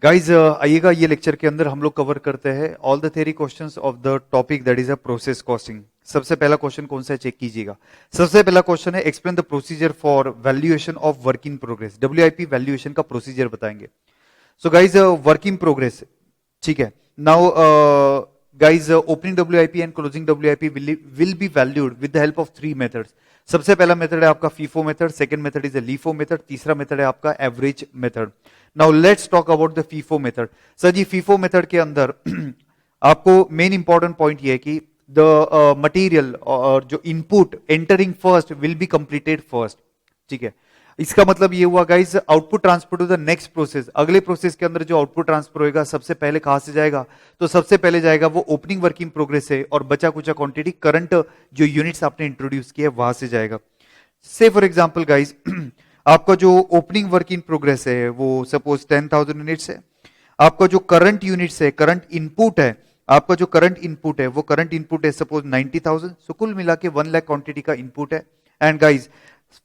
Guys आइएगा, ये lecture के अंदर हम लोग कवर करते हैं all the theory questions of the topic that is a process costing. सबसे पहला क्वेश्चन कौन सा है, चेक कीजिएगा। सबसे पहला क्वेश्चन है, explain the procedure for valuation of work in progress. WIP valuation का प्रोसीजर बताएंगे। So guys work in progress, ठीक है। Now guys opening WIP and closing WIP will be valued with the help of three methods. सबसे पहला method है आपका FIFO method, second method is a LIFO method, तीसरा method है आपका average method. Now let's talk about the FIFO method. Sir ji FIFO method के अंदर आपको मेन इंपॉर्टेंट पॉइंट ये है कि द मटेरियल और जो input entering first will be completed first, ठीक है। इसका मतलब ये हुआ guys, output transfer to the next process. अगले प्रोसेस के अंदर जो आउटपुट ट्रांसफर होगा सबसे पहले कहां से जाएगा, तो सबसे पहले जाएगा वो ओपनिंग वर्क इन प्रोग्रेस से, और बचा कुचा क्वांटिटी करंट जो यूनिट्स आपने इंट्रोड्यूस किए वहां से जाएगा। से फॉर एग्जांपल गाइस आपका जो ओपनिंग वर्क इन प्रोग्रेस है वो सपोज 10,000 यूनिट्स है। आपका जो करंट यूनिट्स है, करंट इनपुट है, आपका जो करंट इनपुट है वो करंट इनपुट है सपोज 90,000। सो कुल मिला के 1 लाख क्वांटिटी का इनपुट है। एंड गाइस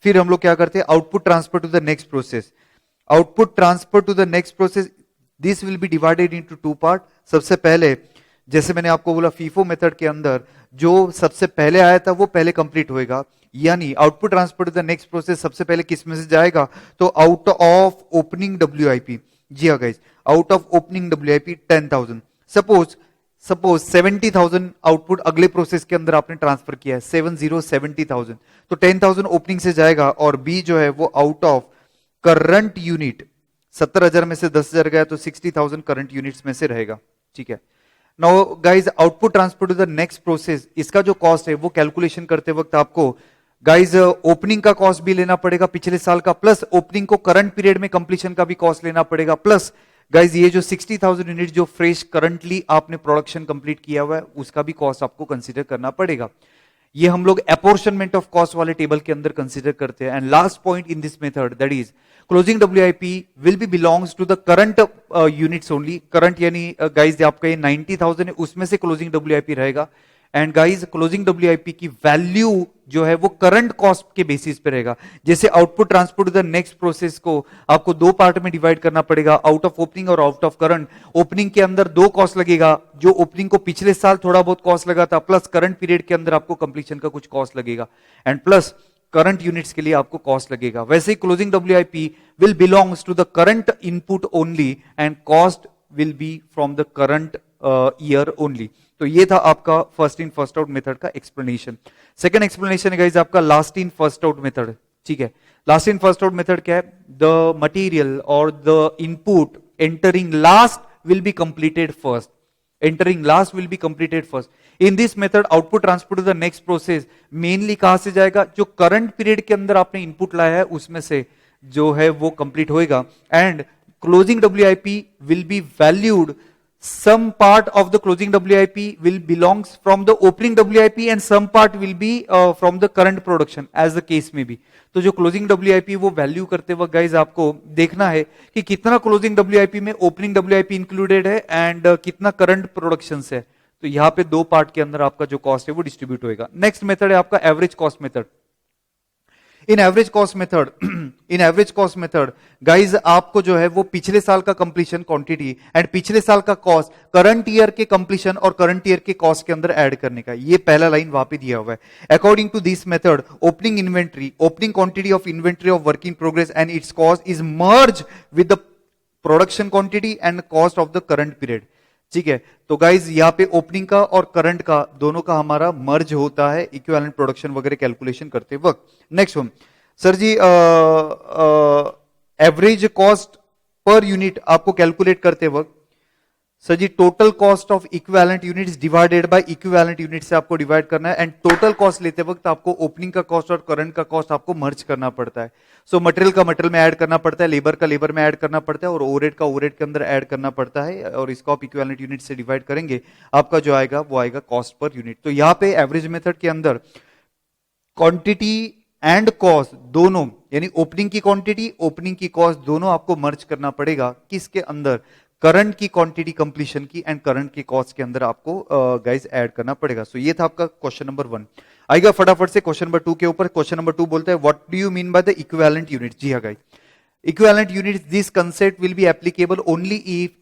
फिर हम लोग क्या करते हैं, output transfer to the next process. Output transfer to the next process, this will be divided into two part. सबसे पहले जैसे मैंने आपको बोला फीफो मेथड के अंदर जो सबसे पहले आया था वो पहले कंप्लीट होएगा, यानी output transfer to the next process सबसे पहले किस में से जाएगा, तो आउट ऑफ ओपनिंग डब्ल्यूआईपी। जी हाँ guys, out of opening WIP 10,000। Suppose 70,000 output अगले प्रोसेस के अंदर आपने ट्रांसफर किया है, 70,000, तो 10,000 ओपनिंग से जाएगा, और बी जो है वो आउट ऑफ करंट यूनिट, 70,000 में से 10,000 गया तो 60,000 करंट यूनिट्स में से रहेगा, ठीक है। Now guys output transfer to the next process, इसका जो कॉस्ट है वो कैलकुलेशन करते वक्त आपको गाइज ओपनिंग का कॉस्ट भी लेना पड़ेगा पिछले साल का, प्लस ओपनिंग को करंट पीरियड में कंप्लीशन का भी कॉस्ट लेना पड़ेगा, प्लस गाइज ये जो 60,000 यूनिट जो फ्रेश करंटली आपने प्रोडक्शन कंप्लीट किया हुआ है उसका भी कॉस्ट आपको कंसीडर करना पड़ेगा। ये हम लोग अपॉर्शनमेंट ऑफ कॉस्ट वाले टेबल के अंदर कंसीडर करते हैं। And last point in this method that is closing WIP will be belongs to the current units only. Current यानी गाइज आपका ये 90,000 है, उसमें से क्लोजिंग डब्ल्यूआईपी रहेगा। एंड गाइज क्लोजिंग डब्ल्यूआईपी की वैल्यू जो है वो करंट कॉस्ट के बेसिस पे रहेगा। जैसे output transfer to the next process को आपको दो पार्ट में डिवाइड करना पड़ेगा, आउट ऑफ ओपनिंग और आउट ऑफ करंट। ओपनिंग के अंदर दो कॉस्ट लगेगा, जो ओपनिंग को पिछले साल थोड़ा बहुत कॉस्ट लगा था, प्लस करंट पीरियड के अंदर आपको कंप्लीशन का कुछ कॉस्ट लगेगा, एंड प्लस करंट यूनिट्स के लिए आपको कॉस्ट लगेगा। वैसे ही closing WIP will belongs to the current input only and cost will be from the current year only. तो ये था आपका first in first out method का एक्सप्लेनेशन। सेकंड एक्सप्लेनेशन है गाइस आपका last in first out method, ठीक है। Last in first out method क्या है, द मटेरियल और the input entering last will be completed first. Entering last will be completed first. In this method output transfer to the next process mainly कहां से जाएगा, जो current period के अंदर आपने इनपुट लाया है उसमें से जो है वो कंप्लीट होएगा। And closing WIP will be valued, some part of the closing WIP will belongs from the opening WIP and some part will be from the current production as the case may be। तो जो closing WIP वो value करते वक्त guys आपको देखना है कि कितना closing WIP में opening WIP इंक्लूडेड है एंड कितना करंट प्रोडक्शन है। तो यहां पे दो पार्ट के अंदर आपका जो कॉस्ट है वो डिस्ट्रीब्यूट होएगा। नेक्स्ट मेथड है आपका एवरेज कॉस्ट मेथड। इन एवरेज कॉस्ट मेथड, इन एवरेज कॉस्ट मेथड गाइज आपको जो है वो पिछले साल का कंप्लीशन क्वांटिटी एंड पिछले साल का कॉस्ट करंट ईयर के कंप्लीशन और करंट ईयर के कॉस्ट के अंदर ऐड करने का, ये पहला लाइन वहां पे दिया हुआ है। According to this method opening inventory, opening quantity of inventory of work in progress and its cost is merge with the production quantity and cost of the current period, ठीक है। तो गाइज यहां पे ओपनिंग का और current का दोनों का हमारा मर्ज होता है इक्विवेलेंट प्रोडक्शन वगैरह कैलकुलेशन करते वक्त। Next one sir ji average cost per unit आपको कैलकुलेट करते वक्त sir ji total cost of equivalent units divided by equivalent unit से आपको डिवाइड करना है। एंड टोटल कॉस्ट लेते वक्त आपको ओपनिंग का कॉस्ट और करंट का कॉस्ट आपको मर्ज करना पड़ता है। सो मटेरियल का मटेरियल में ऐड करना पड़ता है, लेबर का लेबर में ऐड करना पड़ता है, और ओवरहेड का ओवरहेड के अंदर ऐड करना पड़ता है, और इसको आप इक्विवेलेंट यूनिट से डिवाइड करेंगे, आपका जो आएगा वो आएगा कॉस्ट पर यूनिट। तो यहां पे एवरेज मेथड के अंदर क्वांटिटी एंड कॉस्ट दोनों, यानी ओपनिंग की क्वांटिटी ओपनिंग की कॉस्ट दोनों आपको मर्ज करना पड़ेगा, किसके अंदर, करंट की क्वांटिटी कंप्लीशन की एंड करंट की कॉस्ट के अंदर आपको गाइस ऐड करना पड़ेगा। सो ये था आपका क्वेश्चन नंबर 1। आएगा फटाफट से क्वेश्चन नंबर 2 के ऊपर। क्वेश्चन नंबर 2 बोलता है what do you mean by the equivalent unit. जी हाँ guys, Equivalent units, this concept will be applicable only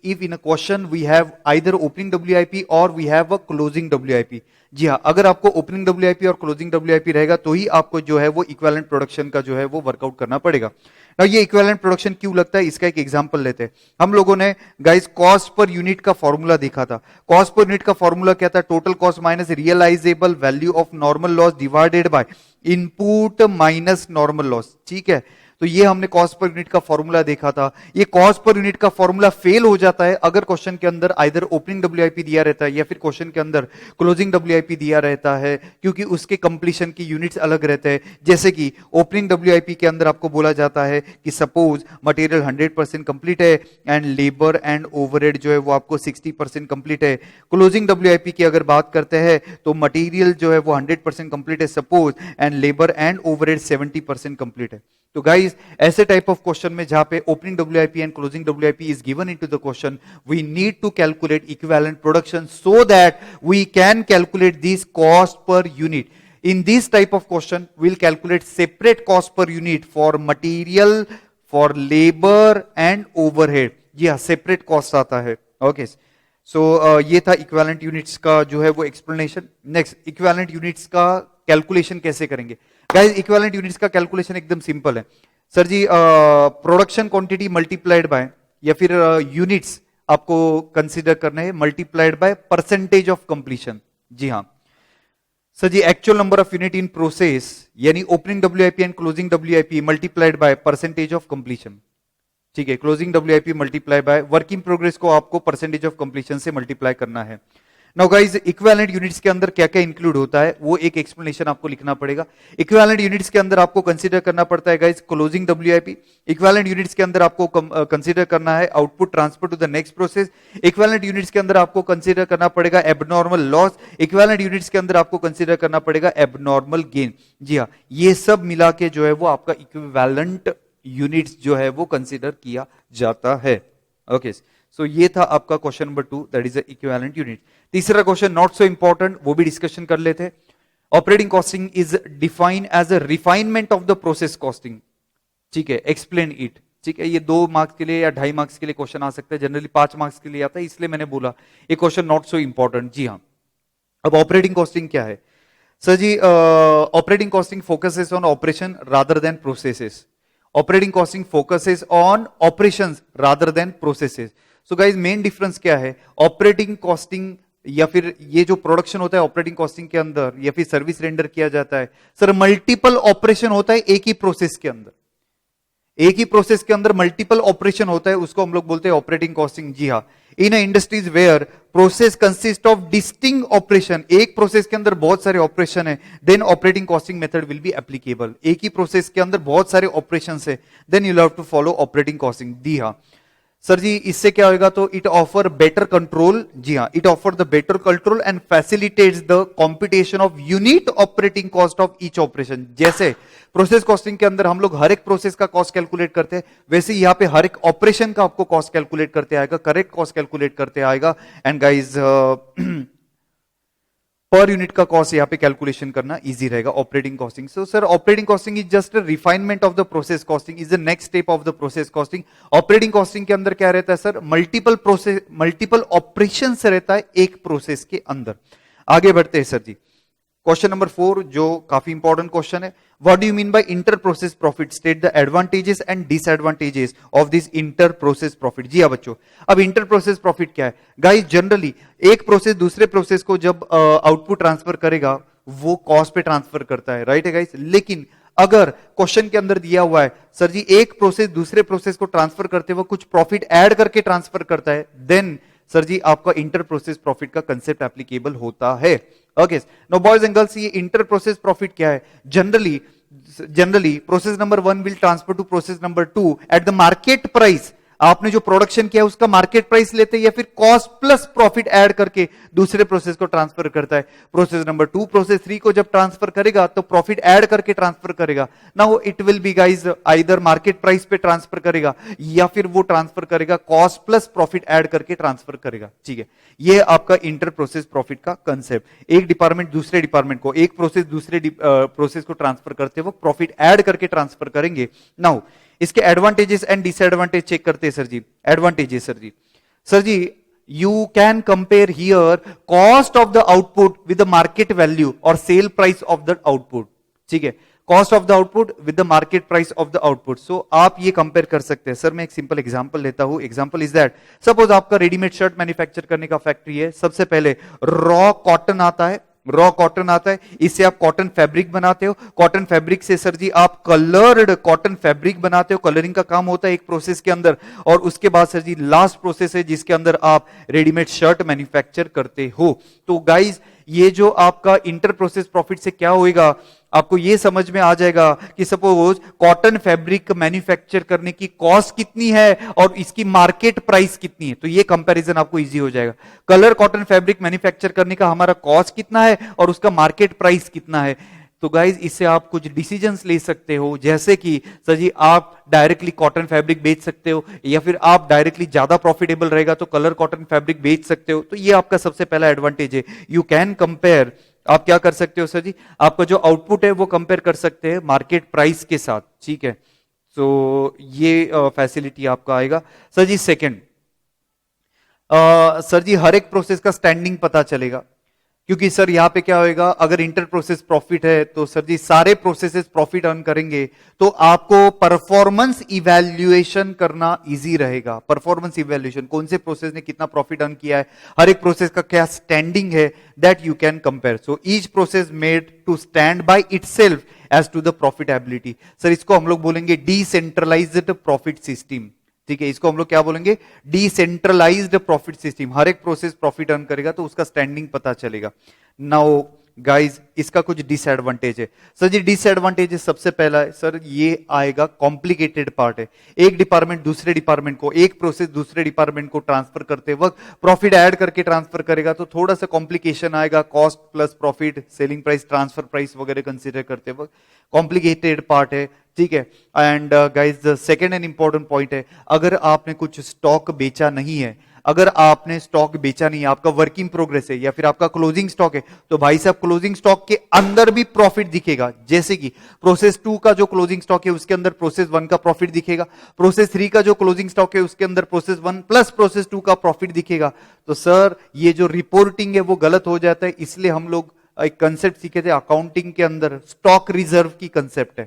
if in a question we have either opening WIP or we have a closing WIP. जी हाँ, अगर आपको opening WIP और closing WIP रहेगा तो ही आपको जो है वो इक्विवेलेंट प्रोडक्शन का जो है वो वर्कआउट करना पड़ेगा. ना ये इक्विवेलेंट प्रोडक्शन क्यों लगता है, इसका एक एग्जांपल लेते हैं. हम लोगों ने गाइस कॉस्ट पर यूनिट का फॉर्मूला देखा था. कॉस्ट पर यूनिट का फॉर्मूला क्या था? Total cost minus realisable value of normal loss divided by input minus normal loss. ठीक है, तो ये हमने कॉस्ट पर यूनिट का फॉर्मूला देखा था. ये कॉस्ट पर यूनिट का फॉर्मूला फेल हो जाता है अगर क्वेश्चन के अंदर आइदर ओपनिंग WIP दिया रहता है या फिर क्वेश्चन के अंदर क्लोजिंग WIP दिया रहता है, क्योंकि उसके कंप्लीशन की यूनिट्स अलग रहते हैं. जैसे कि ओपनिंग WIP के अंदर आपको बोला जाता है कि सपोज मटेरियल 100% कंप्लीट है एंड लेबर एंड ओवरहेड जो है वो आपको 60% कंप्लीट है. क्लोजिंग WIP की अगर बात करते हैं तो मटेरियल जो है वो 100% कंप्लीट है suppose and labour and overhead 70% complete है. तो गाइस ऐसे टाइप ऑफ क्वेश्चन में जहां पे opening WIP and closing WIP is given into the question, we need to calculate equivalent production so that we can calculate this cost per unit. In this type of question, we'll calculate separate cost per unit for material, for labor and overhead. जी हाँ, separate cost आता है. Okay. So ये था equivalent units का जो है वो explanation. Next, equivalent units का calculation कैसे करेंगे? Guys, equivalent units का calculation एकदम simple है. सर जी प्रोडक्शन क्वांटिटी मल्टीप्लाइड बाय या फिर यूनिट्स आपको कंसीडर करना है multiplied by percentage of completion. जी हाँ सर जी, actual number of unit in process यानी opening WIP and closing WIP multiplied by percentage of completion. ठीक है, closing WIP multiply by work in progress को आपको परसेंटेज ऑफ कंप्लीशन से multiply करना है. नाउ गाइस, इक्विवेलेंट यूनिट्स के अंदर क्या क्या इंक्लूड होता है वो एक एक्सप्लेनेशन आपको लिखना पड़ेगा. इक्विवेलेंट यूनिट्स के अंदर आपको कंसीडर करना पड़ता है guys closing WIP. Equivalent units के अंदर आपको कंसीडर करना है output transfer to the next process. Equivalent units के अंदर आपको कंसीडर करना पड़ेगा एबनॉर्मल लॉस. इक्विवेलेंट यूनिट्स के अंदर आपको कंसीडर करना पड़ेगा एबनॉर्मल गेन. जी हाँ, ये सब मिला के जो है वो आपका इक्विवेलेंट यूनिट्स जो है वो कंसीडर किया जाता है. ओके, सो ये था आपका question number 2, that is equivalent unit. तीसरा क्वेश्चन नॉट सो इंपॉर्टेंट, वो भी डिस्कशन कर लेते. Operating costing is defined as a refinement of the process costing. ठीक है, एक्सप्लेन इट. ठीक है, ये 2 मार्क्स के लिए या 2.5 मार्क्स के लिए क्वेश्चन आ सकता है, जनरली 5 मार्क्स के लिए आता है, इसलिए मैंने बोला ये क्वेश्चन नॉट सो इंपॉर्टेंट. जी हाँ, अब ऑपरेटिंग कॉस्टिंग क्या है sir ji? Operating costing focuses on operation rather than processes. Operating costing focuses on operations rather than processes. So guys, main difference क्या है? ऑपरेटिंग कॉस्टिंग या फिर ये जो प्रोडक्शन होता है ऑपरेटिंग कॉस्टिंग के अंदर या फिर सर्विस रेंडर किया जाता है सर, मल्टीपल ऑपरेशन होता है एक ही प्रोसेस के अंदर. एक ही प्रोसेस के अंदर मल्टीपल ऑपरेशन होता है, उसको हम लोग बोलते हैं ऑपरेटिंग कॉस्टिंग. जी हाँ, in industries where process consist of distinct operation, एक प्रोसेस के अंदर बहुत सारे ऑपरेशन है, then operating costing method will be applicable. एक ही प्रोसेस के अंदर बहुत सारे ऑपरेशन है, then you have to follow operating costing. जी हाँ सर जी, इससे क्या होगा? तो इट ऑफर बेटर कंट्रोल. जी हाँ, it offer the better control and facilitates the competition of unit operating cost of each operation. जैसे प्रोसेस कॉस्टिंग के अंदर हम लोग हर एक प्रोसेस का कॉस्ट कैलकुलेट करते हैं, वैसे यहां पे हर एक ऑपरेशन का आपको कॉस्ट कैलकुलेट करते आएगा, करेक्ट कॉस्ट कैलकुलेट करते आएगा. एंड गाइज पर यूनिट का कॉस्ट यहाँ पे कैलकुलेशन करना इजी रहेगा operating costing. So sir, operating costing is just refinement of the process costing, is the next step of the process costing. Operating costing के अंदर क्या रहता है sir? Multiple process, multiple operation से रहता है एक प्रोसेस के अंदर. आगे बढ़ते हैं सर जी, क्वेश्चन नंबर 4 जो काफी इंपॉर्टेंट क्वेश्चन है. What do you mean by inter process profit? State the advantages and disadvantages of this inter process profit. जी हाँ बच्चों, अब इंटर प्रोसेस प्रॉफिट क्या है? गाइस, जनरली एक प्रोसेस दूसरे प्रोसेस को जब आउटपुट ट्रांसफर करेगा वो कॉस्ट पे ट्रांसफर करता है, राइट है गाइस. लेकिन अगर क्वेश्चन के अंदर दिया हुआ है सर जी एक प्रोसेस दूसरे प्रोसेस को ट्रांसफर करते हुए कुछ प्रॉफिट ऐड करके ट्रांसफर करता है, देन सर जी आपका इंटर प्रोसेस प्रॉफिट का कंसेप्ट एप्लीकेबल होता है. Okay, no boys and girls, ये इंटर प्रोसेस प्रॉफिट क्या है? Generally process number 1 will transfer to process number 2 at the market price. आपने जो प्रोडक्शन किया उसका मार्केट प्राइस लेते हैं या फिर कॉस्ट प्लस प्रॉफिट ऐड करके दूसरे प्रोसेस को ट्रांसफर करता है. प्रोसेस नंबर 2 प्रोसेस 3 को जब ट्रांसफर करेगा तो प्रॉफिट ऐड करके ट्रांसफर करेगा. Now it will be guys either market price पे ट्रांसफर करेगा या फिर वो ट्रांसफर करेगा कॉस्ट प्लस प्रॉफिट ऐड करके ट्रांसफर करेगा. ठीक है, ये आपका इंटर प्रोसेस प्रॉफिट का कंसेप्ट. एक डिपार्टमेंट दूसरे डिपार्टमेंट को, एक प्रोसेस दूसरे प्रोसेस को ट्रांसफर करते वक्त प्रॉफिट ऐड करके ट्रांसफर करेंगे. नाउ इसके एडवांटेजेस एंड डिसएडवांटेज चेक करते हैं sir ji. Advantages sir ji you can compare here cost of the output with the market value or sale price of the output, ठीक है, cost of the output with the market price of the output. So आप ये compare कर सकते हैं। Sir मैं एक simple example लेता हूं। एग्जांपल इज दैट, सपोज आपका रेडीमेड शर्ट मैन्युफैक्चर करने का फैक्ट्री है। सबसे पहले रॉ कॉटन आता है, रॉ कॉटन आता है, इससे आप कॉटन फैब्रिक बनाते हो। कॉटन फैब्रिक से सर जी आप कलर्ड कॉटन फैब्रिक बनाते हो। कलरिंग का काम होता है एक प्रोसेस के अंदर। और उसके बाद सर जी लास्ट प्रोसेस है जिसके अंदर आप रेडीमेड शर्ट मैन्युफैक्चर करते हो। तो गाइज ये जो आपका इंटर प्रोसेस प्रॉफिट से क्या होएगा, आपको ये समझ में आ जाएगा कि सपोज कॉटन फैब्रिक मैन्युफैक्चर करने की कॉस्ट कितनी है और इसकी मार्केट प्राइस कितनी है। तो ये कंपैरिजन आपको इजी हो जाएगा। कलर कॉटन फैब्रिक मैन्युफैक्चर करने का हमारा कॉस्ट कितना है और उसका मार्केट प्राइस कितना है। तो गाइज इससे आप कुछ डिसीजंस ले सकते हो, जैसे कि सर जी आप डायरेक्टली कॉटन फैब्रिक बेच सकते हो, या फिर आप डायरेक्टली ज्यादा प्रॉफिटेबल रहेगा तो कलर कॉटन फैब्रिक बेच सकते हो। तो ये आपका सबसे पहला एडवांटेज है। यू कैन कंपेयर, आप क्या कर सकते हो सर जी, आपका जो आउटपुट है वो कंपेयर कर सकते हैं मार्केट प्राइस के साथ, ठीक है। तो ये फैसिलिटी आपका आएगा। सर जी सेकंड, सर जी हर एक प्रोसेस का स्टैंडिंग पता चलेगा, क्योंकि सर यहां पे क्या होएगा, अगर इंटर प्रोसेस प्रॉफिट है तो सर जी सारे प्रोसेसेस प्रॉफिट अर्न करेंगे, तो आपको परफॉर्मेंस इवैल्यूएशन करना इजी रहेगा। परफॉर्मेंस इवैल्यूएशन, कौन से प्रोसेस ने कितना प्रॉफिट अर्न किया है, हर एक प्रोसेस का क्या स्टैंडिंग है, that you can compare. So each process made to stand by itself as to the profitability. Sir इसको हम लोग बोलेंगे डिसेंट्रलाइज्ड प्रॉफिट सिस्टम, ठीक है। इसको हम लोग क्या बोलेंगे, डिसेंट्रलाइज्ड प्रॉफिट सिस्टम। हर एक प्रोसेस प्रॉफिट अर्न करेगा तो उसका स्टैंडिंग पता चलेगा। नाउ गाइज इसका कुछ डिसएडवांटेज है। सर जी डिसएडवांटेज सबसे पहला है सर, ये आएगा कॉम्प्लिकेटेड पार्ट है। एक डिपार्टमेंट दूसरे डिपार्टमेंट को, एक प्रोसेस दूसरे डिपार्टमेंट को ट्रांसफर करते वक्त प्रॉफिट ऐड करके ट्रांसफर करेगा तो थोड़ा सा कॉम्प्लिकेशन आएगा। Cost plus profit, selling price, transfer price वगैरह कंसीडर करते वक्त कॉम्प्लिकेटेड पार्ट है, ठीक है। And guys second and important point है, अगर आपने कुछ स्टॉक बेचा नहीं है, अगर आपने स्टॉक बेचा नहीं है, आपका वर्क इन प्रोग्रेस है या फिर आपका क्लोजिंग स्टॉक है, तो भाई साहब क्लोजिंग स्टॉक के अंदर भी प्रॉफिट दिखेगा। जैसे कि प्रोसेस 2 का जो क्लोजिंग स्टॉक है उसके अंदर प्रोसेस 1 का प्रॉफिट दिखेगा, प्रोसेस 3 का जो क्लोजिंग स्टॉक है उसके अंदर प्रोसेस 1 प्लस प्रोसेस 2 का प्रॉफिट दिखेगा। तो सर ये जो रिपोर्टिंग है वो गलत हो जाता है। इसलिए हम लोग एक कंसेप्ट सीखे थे अकाउंटिंग के अंदर, स्टॉक रिजर्व की कंसेप्ट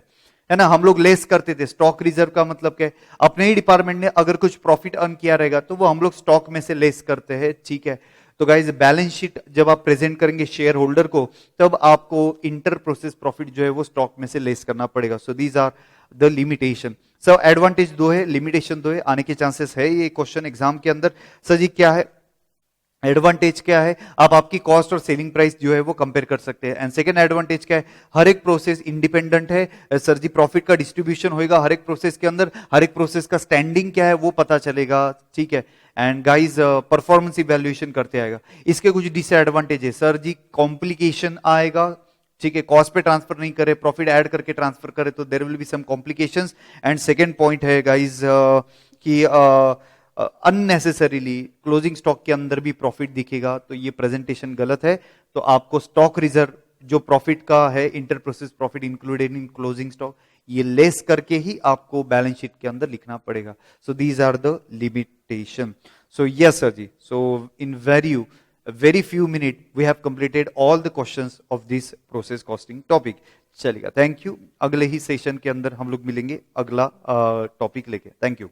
है ना। हम लोग लेस करते थे। स्टॉक रिजर्व का मतलब क्या है, अपने ही डिपार्टमेंट ने अगर कुछ प्रॉफिट अर्न किया रहेगा तो वो हम लोग स्टॉक में से लेस करते हैं, ठीक है। तो गाइज बैलेंस शीट जब आप प्रेजेंट करेंगे शेयर होल्डर को, तब आपको इंटर प्रोसेस प्रॉफिट जो है वो स्टॉक में से लेस करना पड़ेगा। So these are the limitation. Sir advantage 2 है, लिमिटेशन 2 है, आने के चांसेस है ये क्वेश्चन एग्जाम के अंदर। सर जी क्या है एडवांटेज, क्या है, आप आपकी कॉस्ट और सेलिंग प्राइस जो है वो कंपेयर कर सकते हैं। एंड सेकंड एडवांटेज क्या है, हर एक प्रोसेस इंडिपेंडेंट है। सर जी प्रॉफिट का डिस्ट्रीब्यूशन होएगा हर एक प्रोसेस के अंदर, हर एक प्रोसेस का स्टैंडिंग क्या है वो पता चलेगा, ठीक है। एंड गाइज परफॉर्मेंस इवैल्यूएशन करते आएगा। इसके कुछ डिसएडवांटेज है, सर जी कॉम्प्लिकेशन आएगा, ठीक है। कॉस्ट पे ट्रांसफर नहीं करे, प्रॉफिट ऐड करके ट्रांसफर करे तो there will be some complications. And second point है गाइज कि अननेसेसरीली क्लोजिंग स्टॉक के अंदर भी प्रॉफिट दिखेगा, तो ये प्रेजेंटेशन गलत है। तो आपको स्टॉक रिजर्व जो प्रॉफिट का है, inter process profit included in closing stock, ये लेस करके ही आपको बैलेंस शीट के अंदर लिखना पड़ेगा। So these are the limitation. So yes sir ji, so in very few minutes we have completed all the questions of this process costing topic। चलेगा, thank you. अगले ही सेशन के अंदर हम लोग मिलेंगे अगला टॉपिक लेके। Thank you.